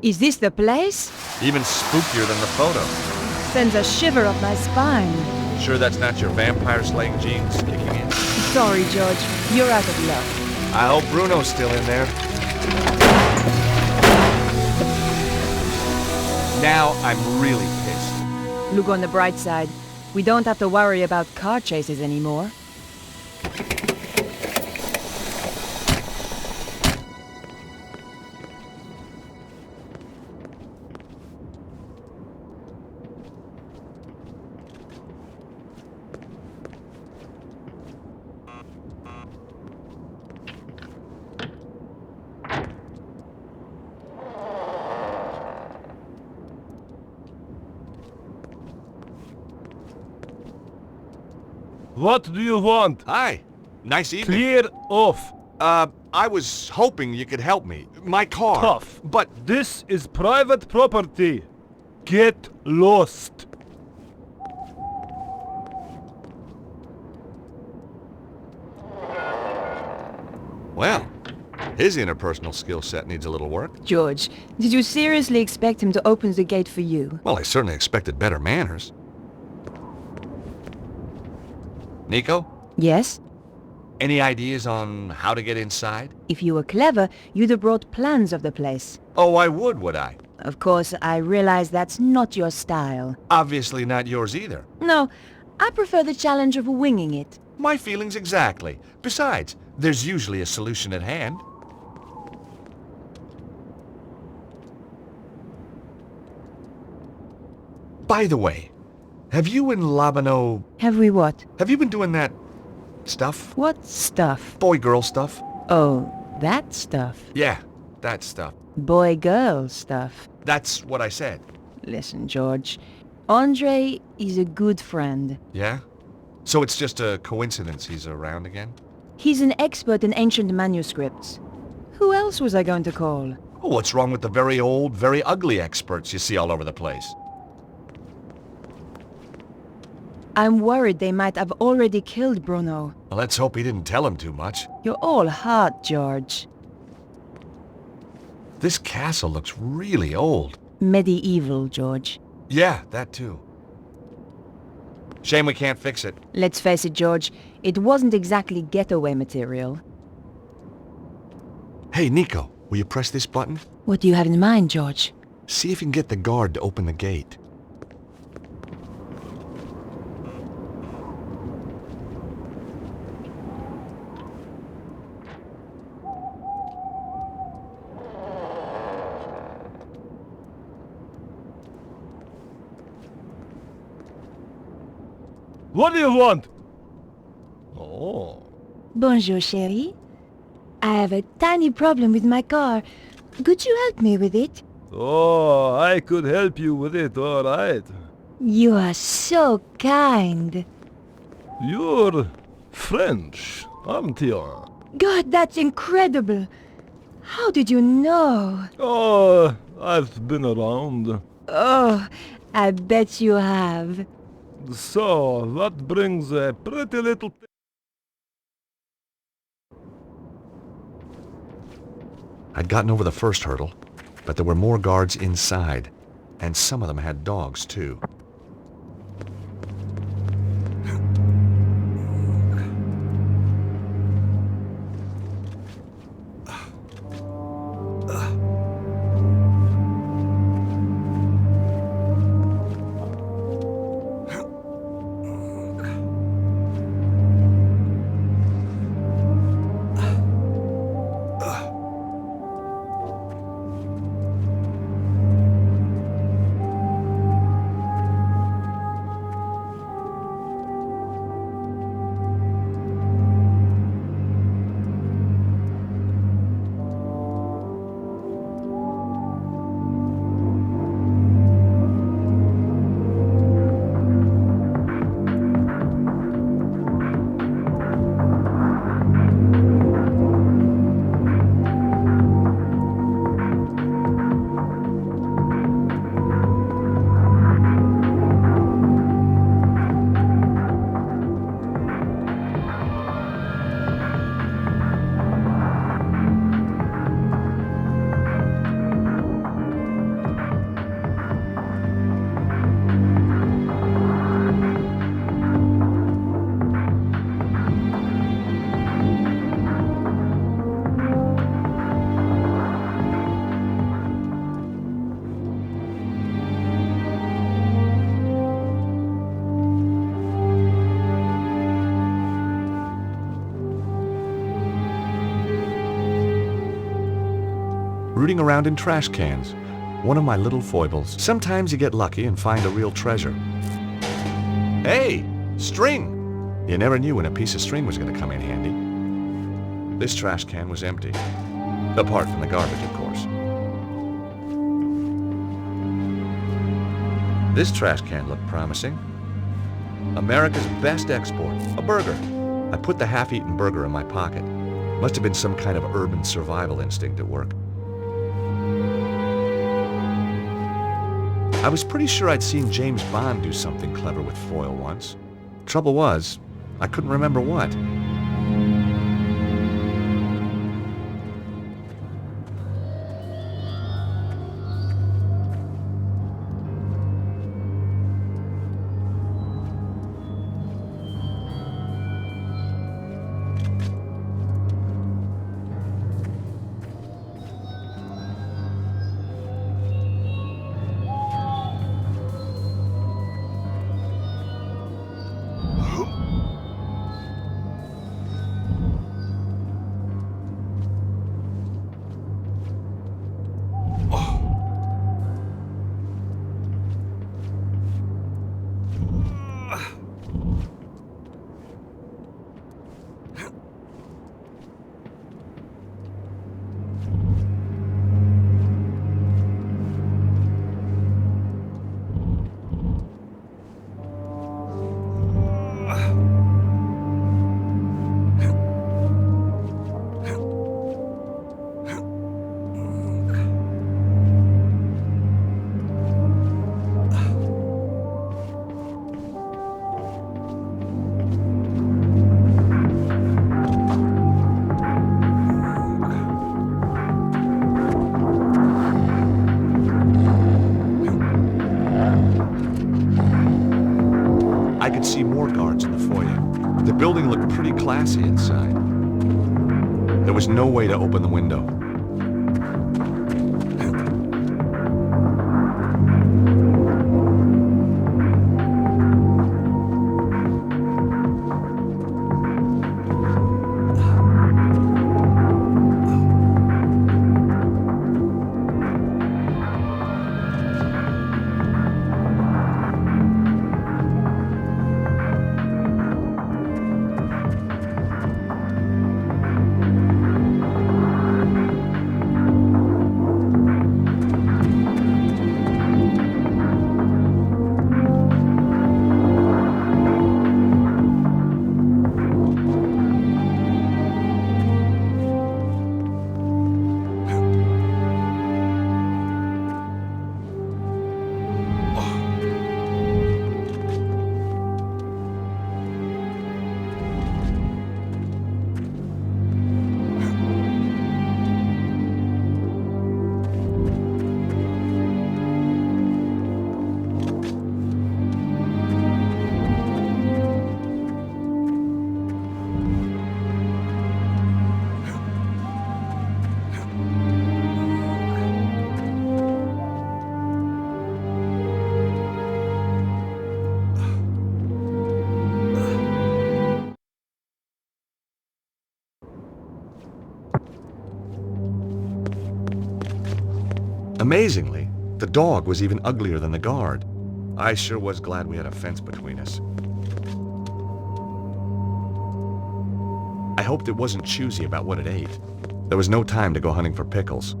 Is this the place? Even spookier than the photo. Sends a shiver up my spine. Sure that's not your vampire-slaying genes kicking in? Sorry, George. You're out of luck. I hope Bruno's still in there. Now I'm really pissed. Look on the bright side. We don't have to worry about car chases anymore. What do you want? Hi. Nice evening. Clear off. I was hoping you could help me. My car. Tough. But This is private property. Get lost. well, his interpersonal skill set needs a little work. George, did you seriously expect him to open the gate for you? Well, I certainly expected better manners. Nico, Yes? any ideas on how to get inside? If you were clever, you'd have brought plans of the place. Oh, I would I? Of course, I realize that's not your style. Obviously not yours either. No, I prefer the challenge of winging it. My feelings exactly. Besides, there's usually a solution at hand. By the way, have you and Labano... Have we what? Have you been doing that stuff? What stuff? Boy-girl stuff? Oh, that stuff. Yeah, that stuff. Boy-girl stuff. That's what I said. Listen, George. Andre is a good friend. Yeah? So it's just a coincidence he's around again? He's an expert in ancient manuscripts. Who else was I going to call? Oh, what's wrong with the very old, very ugly experts you see all over the place? I'm worried they might have already killed Bruno. Well, let's hope he didn't tell him too much. You're all heart, George. This castle looks really old. Medieval, George. Yeah, that too. Shame we can't fix it. Let's face it, George. It wasn't exactly getaway material. Hey, Nico, will you press this button? What do you have in mind, George? See if you can get the guard to open the gate. What do you want? Oh. Bonjour, chérie. I have a tiny problem with my car. Could you help me with it? Oh, I could help you with it, all right. You are so kind. You're French, aren't you? God, that's incredible. How did you know? Oh, I've been around. Oh, I bet you have. So, that brings a pretty little... I'd gotten over the first hurdle, but there were more guards inside, and some of them had dogs too. rooting around in trash cans. One of my little foibles. Sometimes you get lucky and find a real treasure. Hey, string! You never knew when a piece of string was going to come in handy. This trash can was empty. Apart from the garbage, of course. This trash can looked promising. America's best export, a burger. I put the half-eaten burger in my pocket. Must have been some kind of urban survival instinct at work. I was pretty sure I'd seen James Bond do something clever with foil once. Trouble was, I couldn't remember what. I could see more guards in the foyer. The building looked pretty classy inside. There was no way to open the window. Amazingly, the dog was even uglier than the guard. I sure was glad we had a fence between us. I hoped it wasn't choosy about what it ate. There was no time to go hunting for pickles.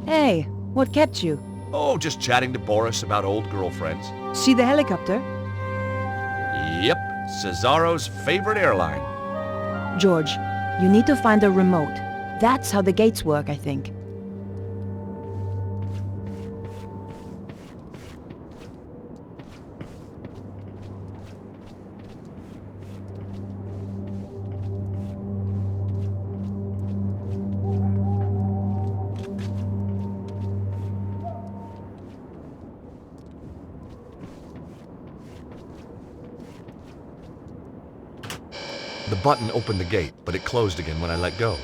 Hey, what kept you? Oh, just chatting to Boris about old girlfriends. See the helicopter? Yep, Cesaro's favorite airline. George, you need to find a remote. That's how the gates work, I think. The button opened the gate, but it closed again when I let go.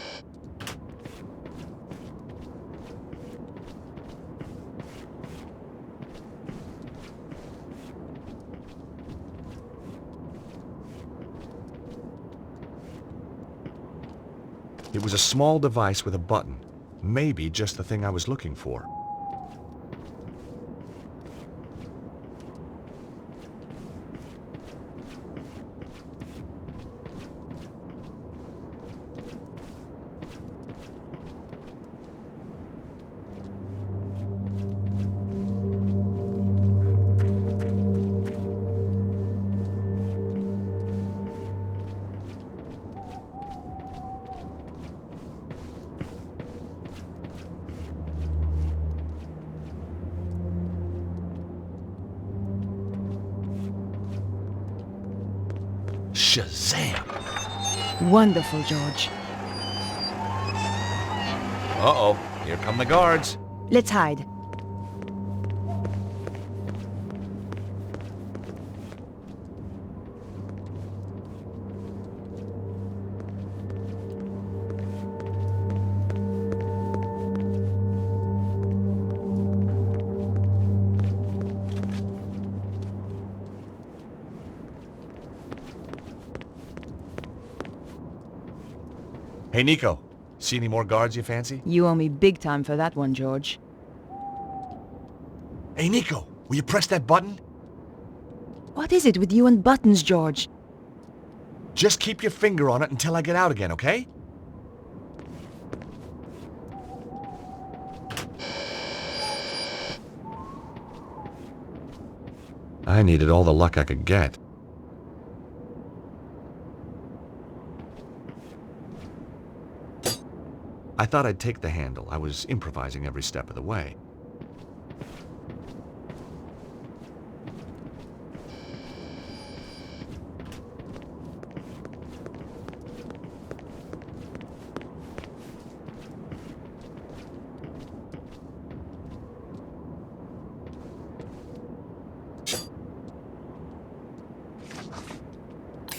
It was a small device with a button. Maybe just the thing I was looking for. Shazam! Wonderful, George. Uh-oh, here come the guards. Let's hide. Hey, Nico. See any more guards you fancy? You owe me big time for that one, George. Hey, Nico, will you press that button? What is it with you and buttons, George? Just keep your finger on it until I get out again, okay? I needed all the luck I could get. I thought I'd take the handle. I was improvising every step of the way.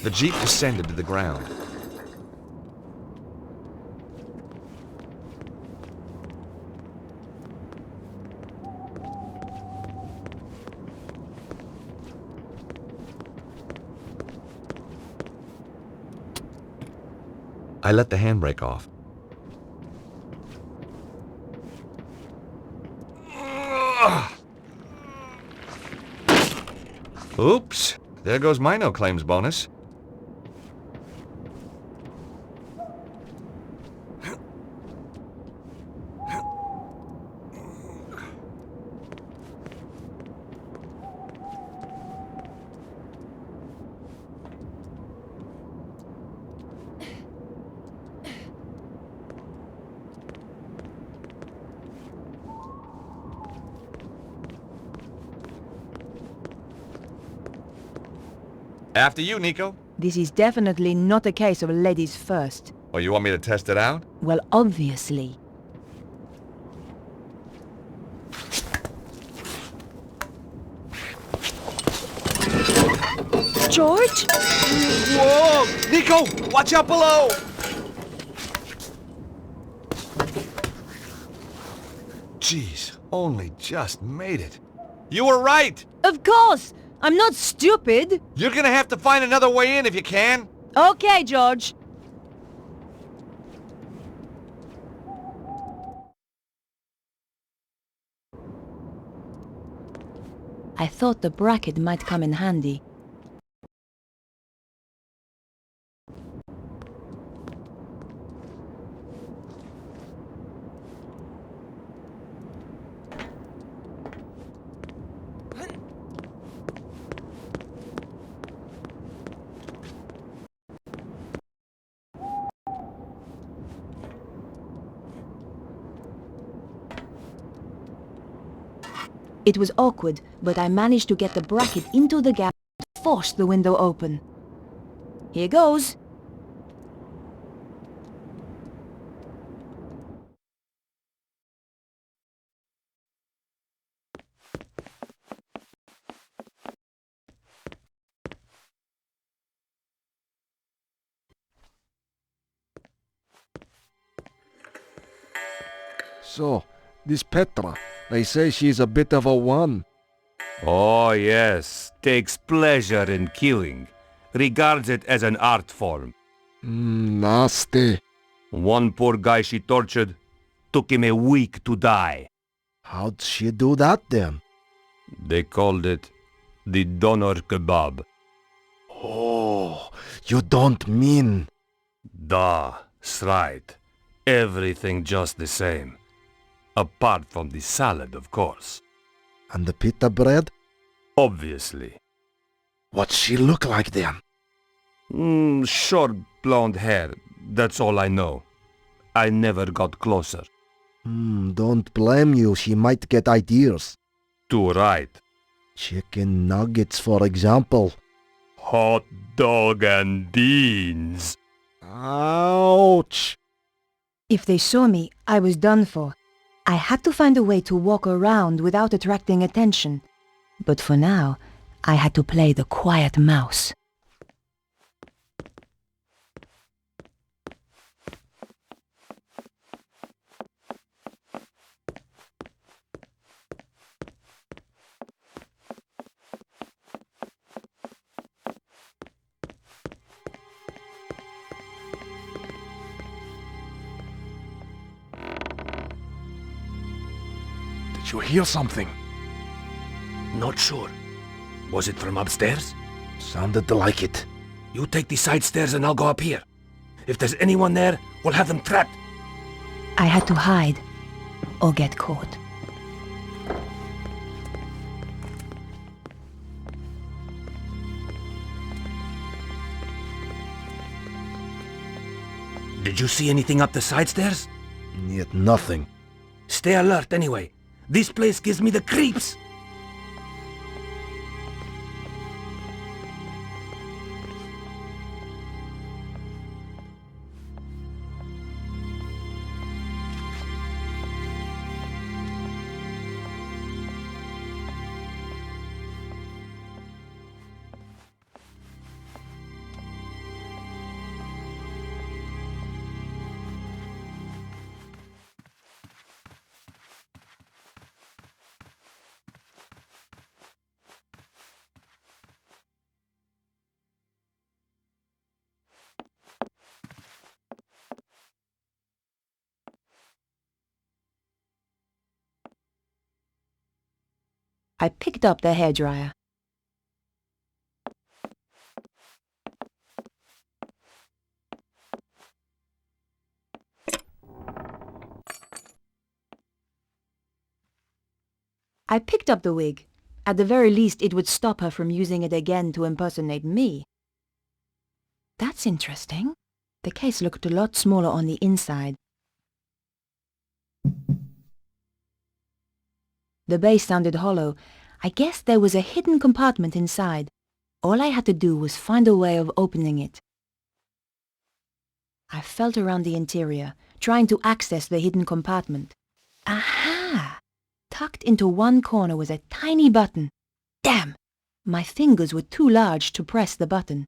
The Jeep descended to the ground. I let the handbrake off. Oops, there goes my no claims bonus. After you, Nico. This is definitely not a case of ladies first. Oh, you want me to test it out? Well, obviously. George? Whoa! Nico! Watch out below! Jeez, only just made it. You were right! Of course! I'm not stupid! You're gonna have to find another way in if you can. Okay, George. I thought the bracket might come in handy. It was awkward, but I managed to get the bracket into the gap and force the window open. Here goes. So, this Petra, they say she's a bit of a one. Oh yes, takes pleasure in killing. Regards it as an art form. Nasty. One poor guy she tortured, took him a week to die. How'd she do that then? They called it the doner kebab. Oh, you don't mean... That's right. Everything just the same. Apart from the salad, of course. And the pita bread? Obviously. What's she look like then? Short blonde hair, that's all I know. I never got closer. Don't blame you, she might get ideas. Too right. Chicken nuggets, for example. Hot dog and beans. Ouch! If they saw me, I was done for. I had to find a way to walk around without attracting attention. But for now, I had to play the quiet mouse. Did you hear something? Not sure. Was it from upstairs? Sounded like it. You take the side stairs and I'll go up here. If there's anyone there, we'll have them trapped. I had to hide or get caught. Did you see anything up the side stairs? Yet nothing. Stay alert anyway. This place gives me the creeps. I picked up the hairdryer. I picked up the wig. At the very least, it would stop her from using it again to impersonate me. That's interesting. The case looked a lot smaller on the inside. The base sounded hollow. I guess there was a hidden compartment inside. All I had to do was find a way of opening it. I felt around the interior, trying to access the hidden compartment. Aha! Tucked into one corner was a tiny button. Damn! My fingers were too large to press the button.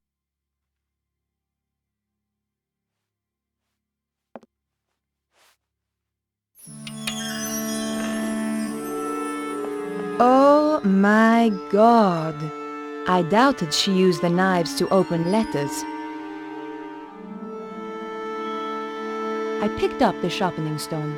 Oh my God! I doubted she used the knives to open letters. I picked up the sharpening stone.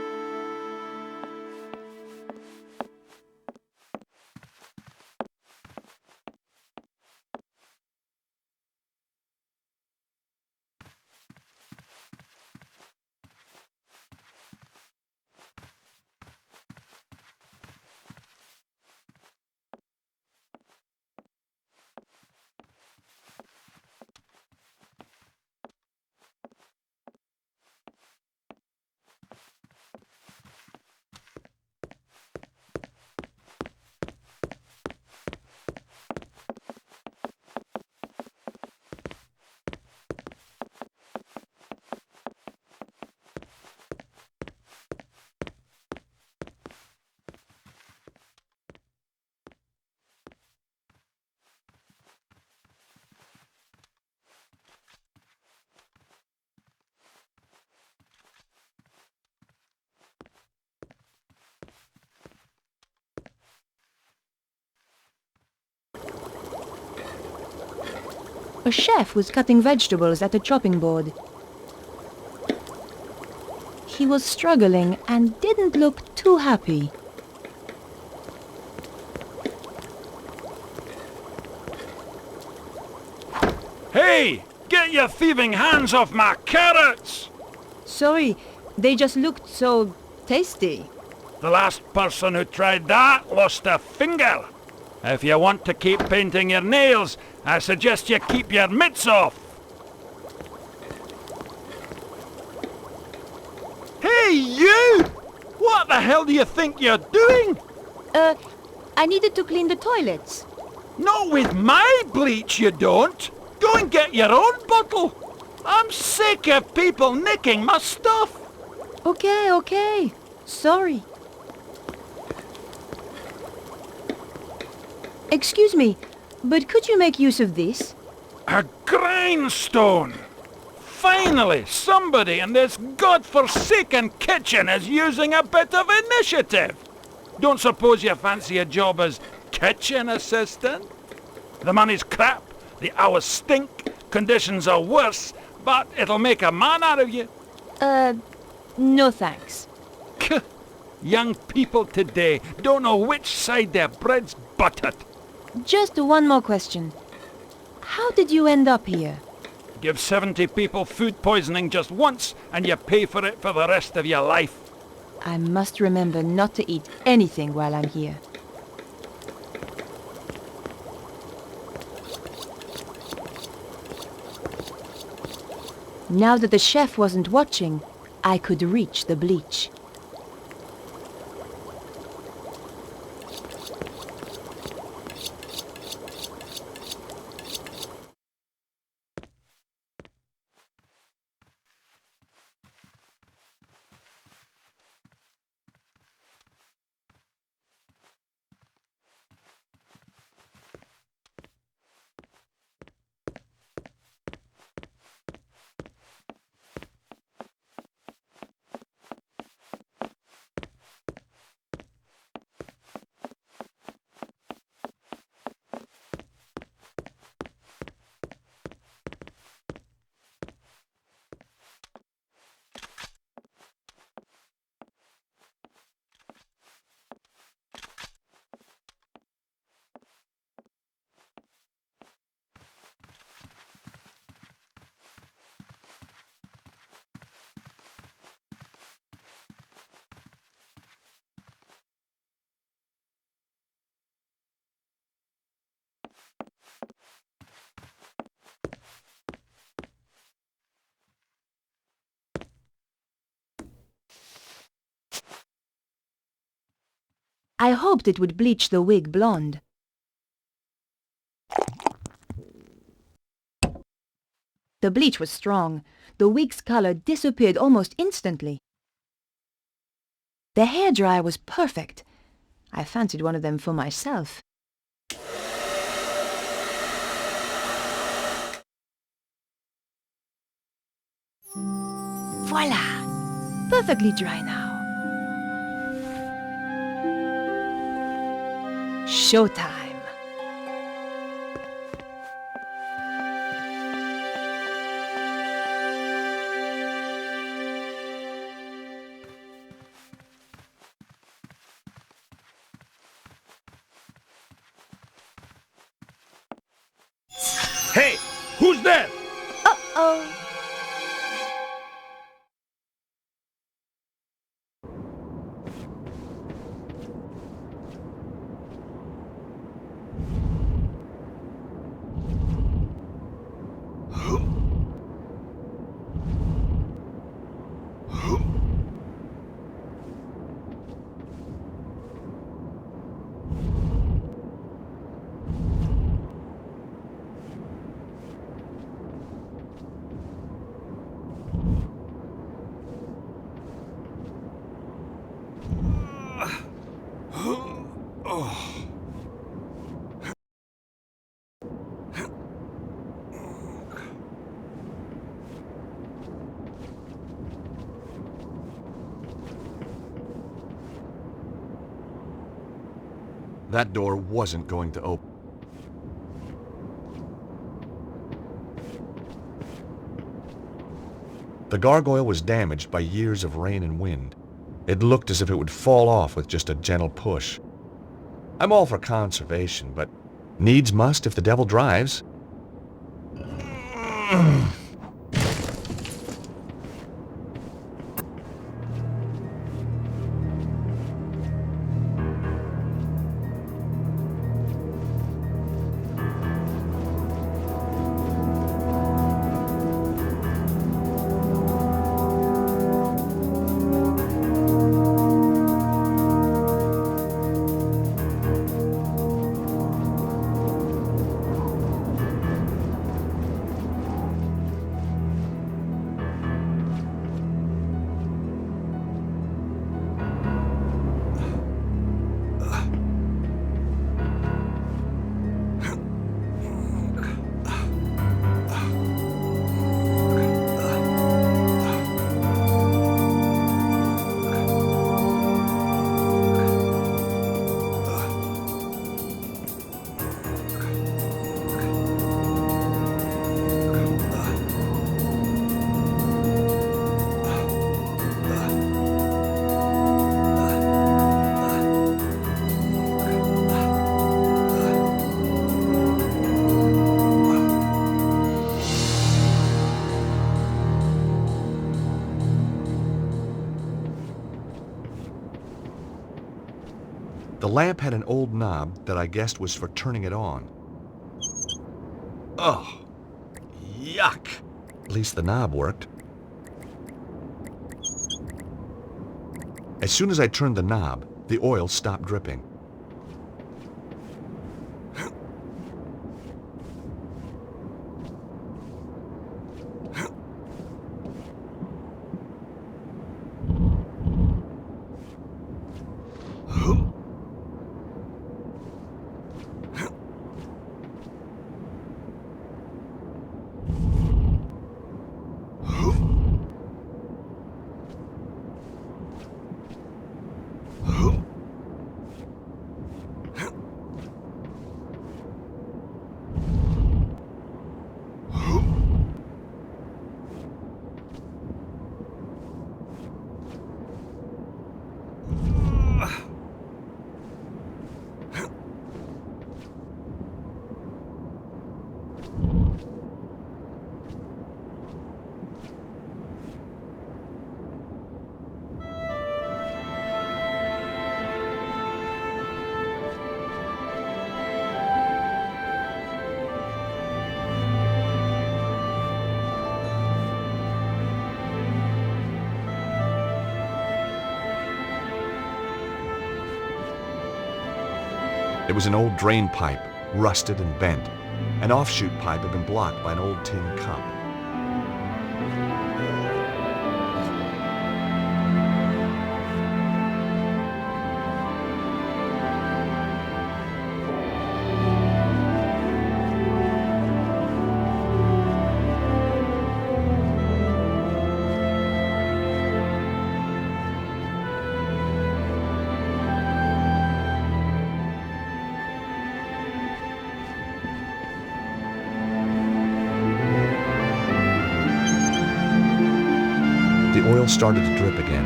A chef was cutting vegetables at a chopping board. He was struggling and didn't look too happy. Hey! Get your thieving hands off my carrots! Sorry, they just looked so tasty. The last person who tried that lost a finger. If you want to keep painting your nails, I suggest you keep your mitts off. Hey, you! What the hell do you think you're doing? I needed to clean the toilets. Not with my bleach, you don't. Go and get your own bottle. I'm sick of people nicking my stuff. Okay. Sorry. Excuse me, but could you make use of this? A grindstone! Finally, somebody in this godforsaken kitchen is using a bit of initiative. Don't suppose you fancy a job as kitchen assistant? The money's crap, the hours stink, conditions are worse, but it'll make a man out of you. No thanks. Young people today don't know which side their bread's buttered. Just one more question. How did you end up here? Give 70 people food poisoning just once and you pay for it for the rest of your life. I must remember not to eat anything while I'm here. Now that the chef wasn't watching, I could reach the bleach. I hoped it would bleach the wig blonde. The bleach was strong. The wig's color disappeared almost instantly. The hairdryer was perfect. I fancied one of them for myself. Voila! Perfectly dry now. Showtime! Hey, who's there? Uh-oh! That door wasn't going to open. The gargoyle was damaged by years of rain and wind. It looked as if it would fall off with just a gentle push. I'm all for conservation, but needs must if the devil drives. The lamp had an old knob that I guessed was for turning it on. Oh, yuck! At least the knob worked. As soon as I turned the knob, the oil stopped dripping. It was an old drain pipe, rusted and bent. An offshoot pipe had been blocked by an old tin cup. The oil started to drip again.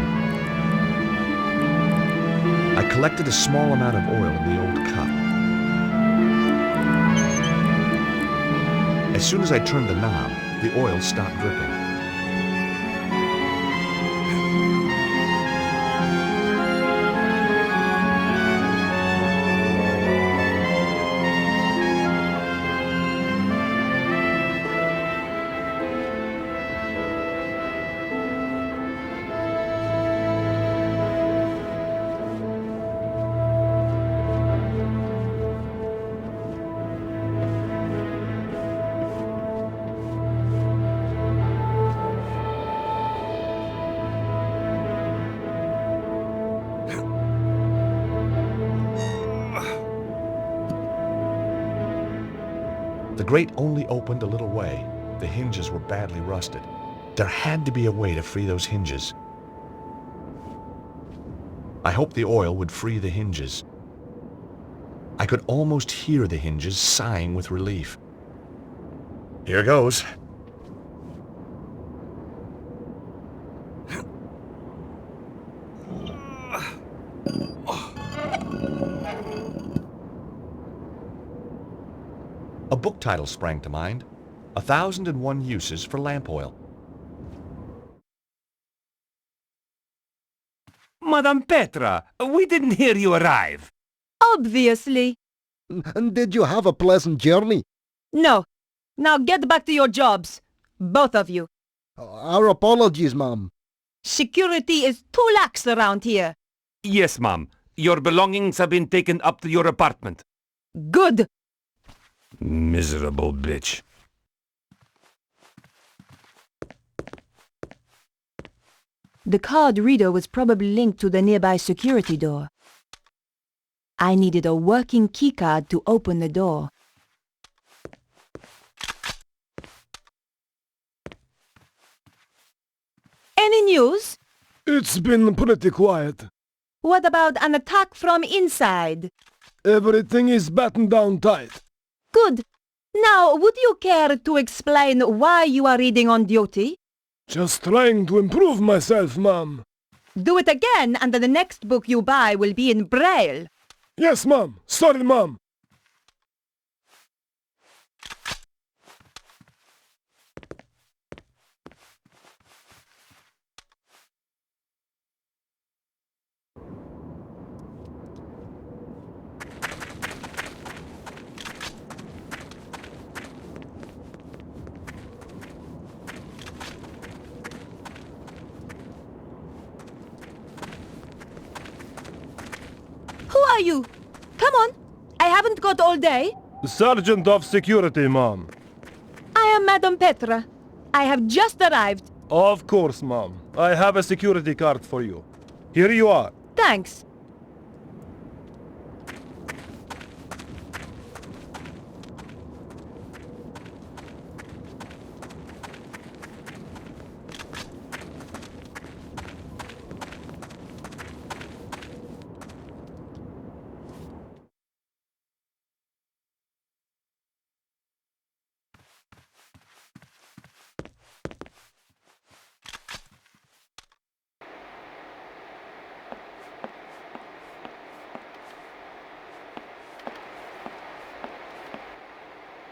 I collected a small amount of oil in the old cup. As soon as I turned the knob, the oil stopped dripping. The grate only opened a little way. The hinges were badly rusted. There had to be a way to free those hinges. I hoped the oil would free the hinges. I could almost hear the hinges sighing with relief. Here goes. A book title sprang to mind. 1,001 Uses for Lamp Oil. Madame Petra, we didn't hear you arrive. Obviously. And did you have a pleasant journey? No. Now get back to your jobs. Both of you. Our apologies, ma'am. Security is too lax around here. Yes, ma'am. Your belongings have been taken up to your apartment. Good. Miserable bitch. The card reader was probably linked to the nearby security door. I needed a working keycard to open the door. Any news? It's been pretty quiet. What about an attack from inside? Everything is battened down tight. Good. Now, would you care to explain why you are reading on duty? Just trying to improve myself, ma'am. Do it again, and the next book you buy will be in Braille. Yes, ma'am. Sorry, ma'am. Who are you? Come on. I haven't got all day. Sergeant of Security, ma'am. I am Madame Petra. I have just arrived. Of course, ma'am. I have a security card for you. Here you are. Thanks.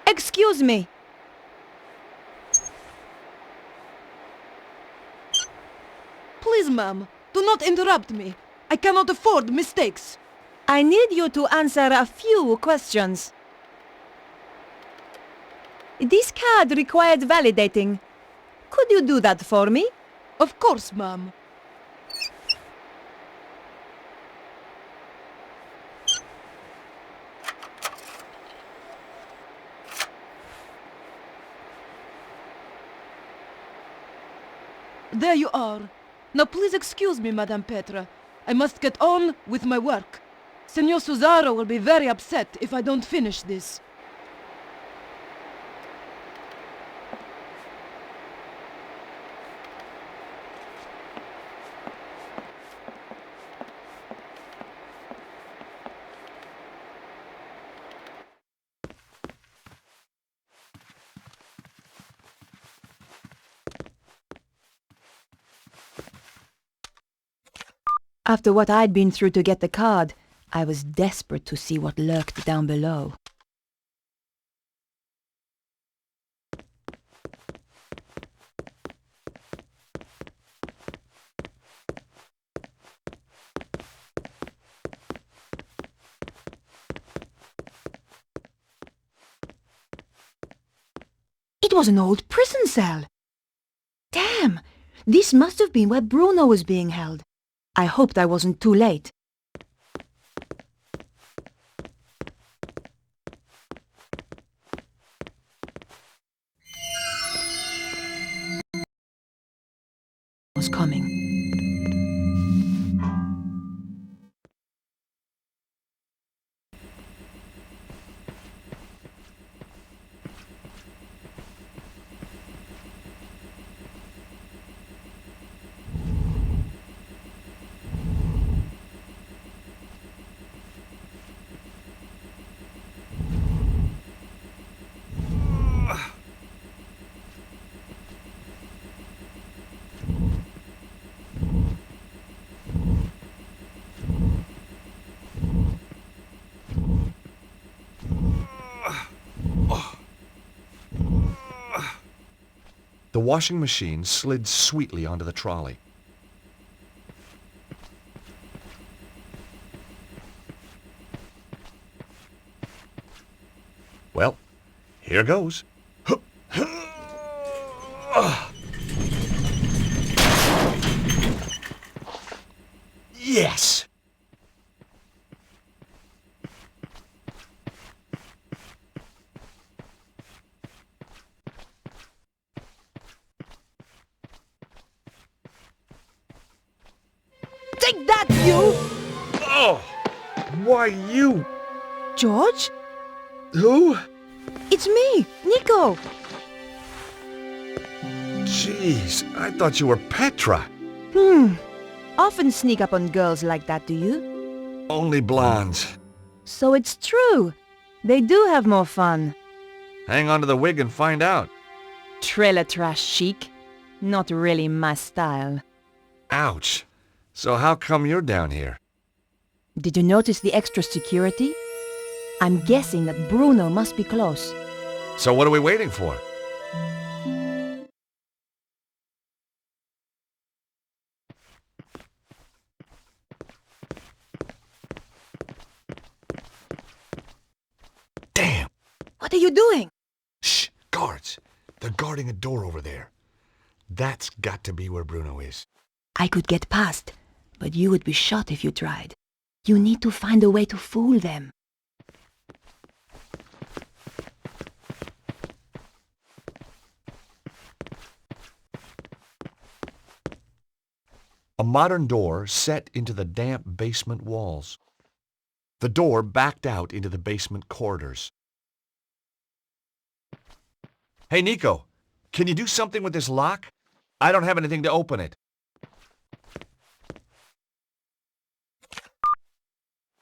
Excuse me. Please, ma'am, do not interrupt me. I cannot afford mistakes. I need you to answer a few questions. This card required validating. Could you do that for me? Of course, ma'am. There you are. Now please excuse me, Madame Petra. I must get on with my work. Senor Suzaro will be very upset if I don't finish this. After what I'd been through to get the card, I was desperate to see what lurked down below. It was an old prison cell. Damn! This must have been where Bruno was being held. I hoped I wasn't too late. Was coming. The washing machine slid sweetly onto the trolley. Well, here goes. Yes! Take that, you! Oh! Why you? George? Who? It's me, Nico. Jeez, I thought you were Petra. Often sneak up on girls like that, do you? Only blondes. So it's true. They do have more fun. Hang on to the wig and find out. Trailer trash chic. Not really my style. Ouch. So how come you're down here? Did you notice the extra security? I'm guessing that Bruno must be close. So what are we waiting for? Damn! What are you doing? Shh! Guards! They're guarding a door over there. That's got to be where Bruno is. I could get past, but you would be shot if you tried. You need to find a way to fool them. A modern door set into the damp basement walls. The door backed out into the basement corridors. Hey, Nico, can you do something with this lock? I don't have anything to open it.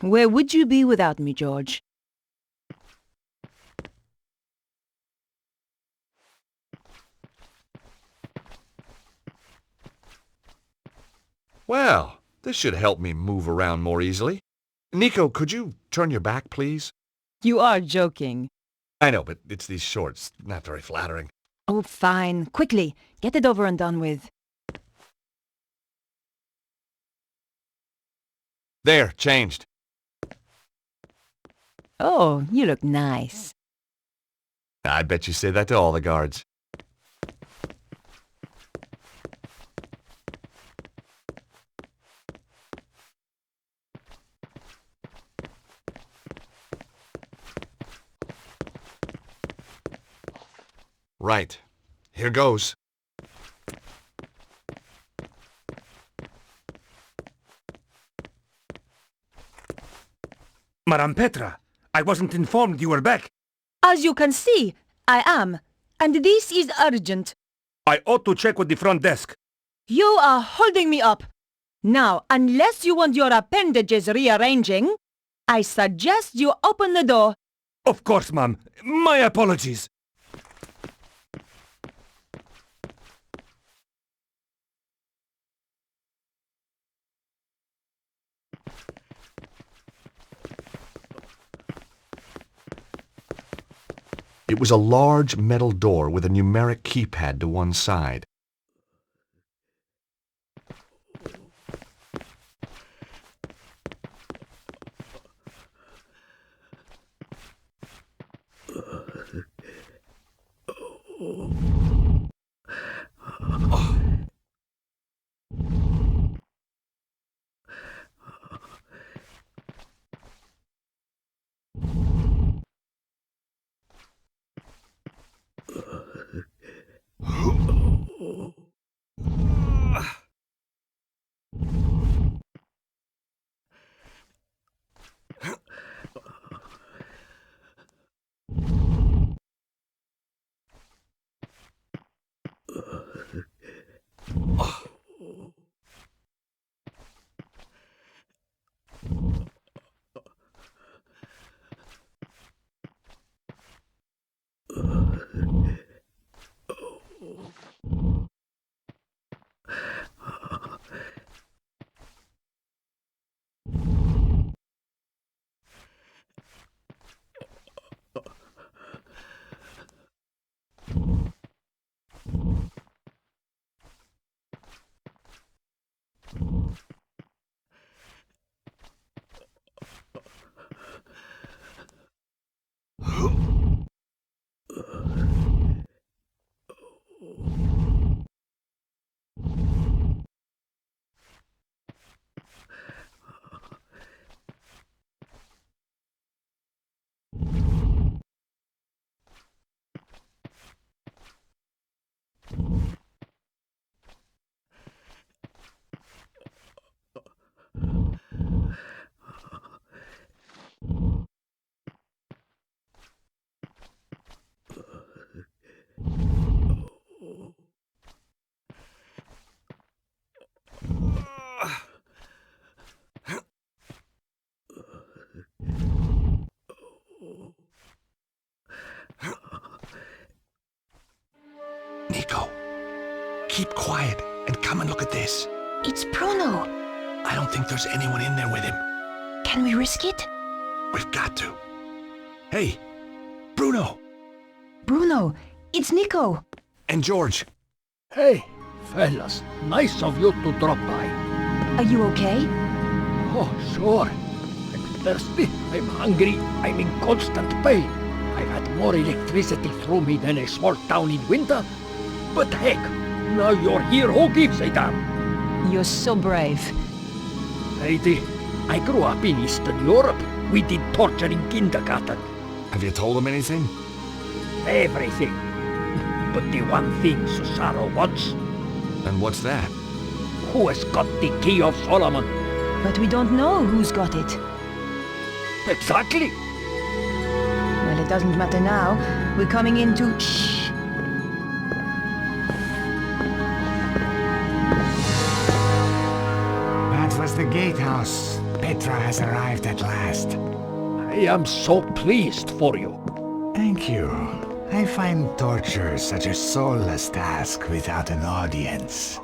Where would you be without me, George? Well, this should help me move around more easily. Nico, could you turn your back, please? You are joking. I know, but it's these shorts. Not very flattering. Oh, fine. Quickly, get it over and done with. There, changed. Oh, you look nice. I bet you say that to all the guards. Right. Here goes. Madame Petra, I wasn't informed you were back. As you can see, I am. And this is urgent. I ought to check with the front desk. You are holding me up. Now, unless you want your appendages rearranging, I suggest you open the door. Of course, ma'am. My apologies. It was a large metal door with a numeric keypad to one side. keep quiet and come and look at this. It's Bruno. I don't think there's anyone in there with him. Can we risk it? We've got to. Hey, Bruno Bruno, it's Nico. and George. Hey, fellas, nice of you to drop by. Are you okay? Oh, sure. I'm thirsty, I'm hungry, I'm in constant pain. I've had more electricity through me than a small town in winter. But heck, now you're here, who gives a damn? You're so brave. Lady, I grew up in Eastern Europe. We did torture in kindergarten. Have you told him anything? Everything. But the one thing Cesaro wants, And what's that? who has got the key of Solomon? But we don't know who's got it. Exactly. Well, it doesn't matter now. We're coming into... Shh. That was the gatehouse. Petra has arrived at last. I am so pleased for you. Thank you. I find torture such a soulless task without an audience.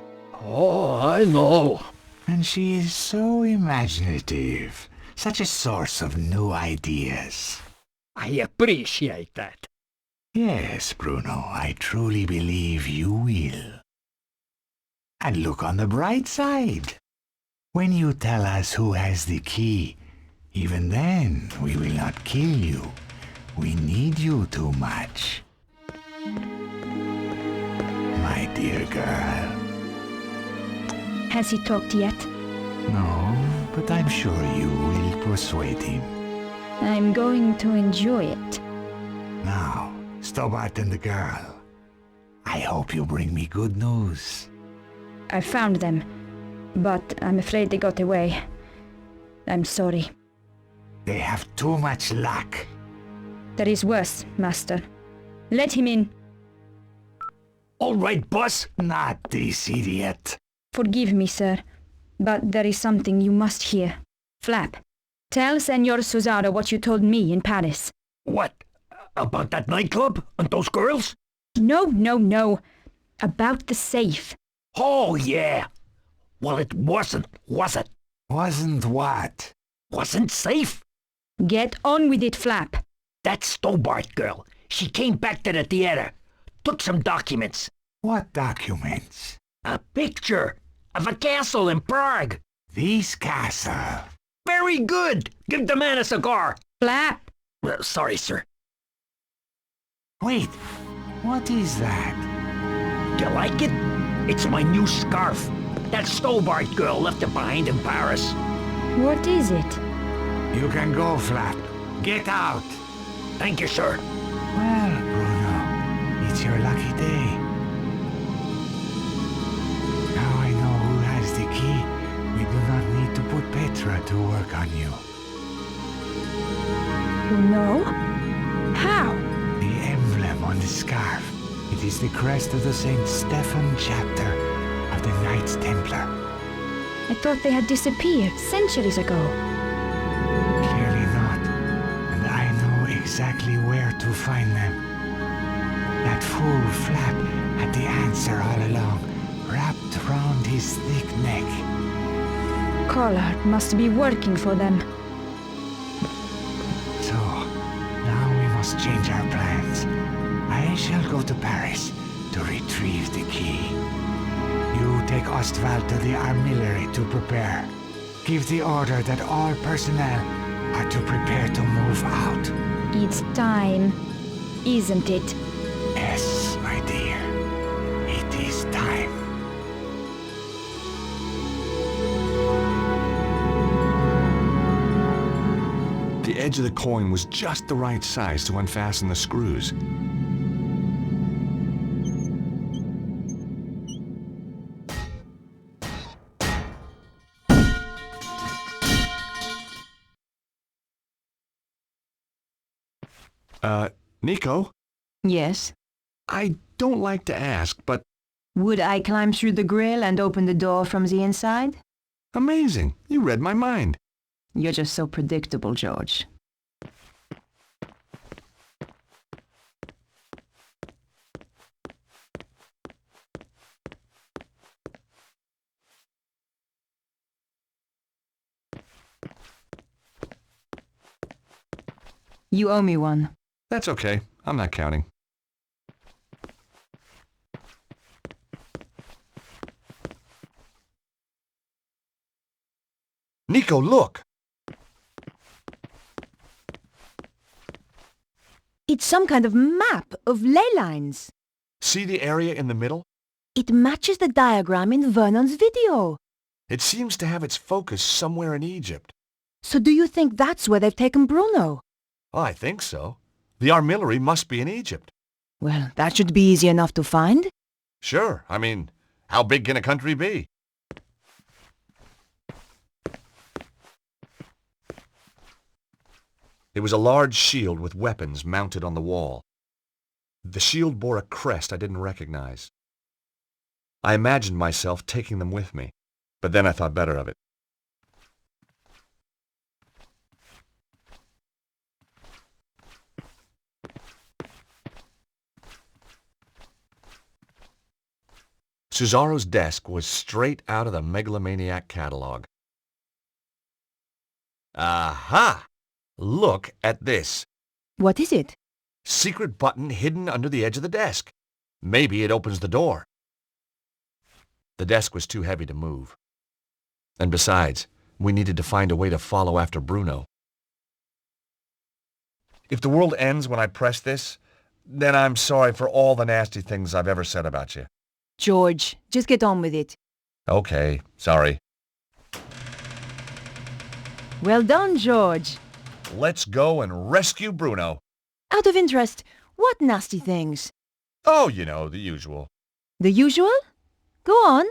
Oh, I know. And she is so imaginative. Such a source of new ideas. I appreciate that. Yes, Bruno, I truly believe you will. And look on the bright side. When you tell us who has the key, even then we will not kill you. We need you too much. My dear girl. Has he talked yet? No, but I'm sure you will persuade him. I'm going to enjoy it. Now, Stobbart and the girl. I hope you bring me good news. I found them, but I'm afraid they got away. I'm sorry. They have too much luck. There is worse, Master. Let him in. All right, boss. Not this idiot. Forgive me, sir, but there is something you must hear. Flap, tell Senor Cesaro what you told me in Paris. What? About that nightclub and those girls? No. About the safe. Oh, yeah. Well, it wasn't, was it? Wasn't what? Wasn't safe? Get on with it, Flap. That Stobbart girl, she came back to the theater, took some documents. What documents? A picture of a castle in Prague. This castle. Very good. Give the man a cigar. Flap! Sorry, sir. Wait, what is that? Do you like it? It's my new scarf. That Stobbart girl left it behind in Paris. What is it? You can go, Flap. Get out. Thank you, sir. Well, Bruno, it's your lucky day. Now I know who has the key. We do not need to put Petra to work on you. You know? How? The emblem on the scarf. It is the crest of the St. Stephen chapter of the Knights Templar. I thought they had disappeared centuries ago. Clearly not. And I know exactly where to find them. That fool Flap had the answer all along, wrapped round his thick neck. Collard must be working for them. So, now we must change our plans. I shall go to Paris to retrieve the key. You take Ostwald to the armillery to prepare. Give the order that all personnel are to prepare to move out. It's time, isn't it? Yes, my dear. It is time. The edge of the coin was just the right size to unfasten the screws. Nico? Yes? I don't like to ask, but Would I climb through the grill and open the door from the inside? amazing. You read my mind. You're just so predictable, George. You owe me one. That's okay. I'm not counting. Nico, look! It's some kind of map of ley lines. See the area in the middle? It matches the diagram in Vernon's video. It seems to have its focus somewhere in Egypt. So do you think that's where they've taken Bruno? I think so. The armillary must be in Egypt. Well, that should be easy enough to find. Sure. I mean, how big can a country be? It was a large shield with weapons mounted on the wall. The shield bore a crest I didn't recognize. I imagined myself taking them with me, but then I thought better of it. Cesaro's desk was straight out of the megalomaniac catalog. Aha! Look at this. What is it? Secret button hidden under the edge of the desk. Maybe it opens the door. The desk was too heavy to move. And besides, we needed to find a way to follow after Bruno. If the world ends when I press this, then I'm sorry for all the nasty things I've ever said about you. George, just get on with it. Okay, sorry. Well done, George. Let's go and rescue Bruno. Out of interest, what nasty things? Oh, you know, the usual. The usual? Go on.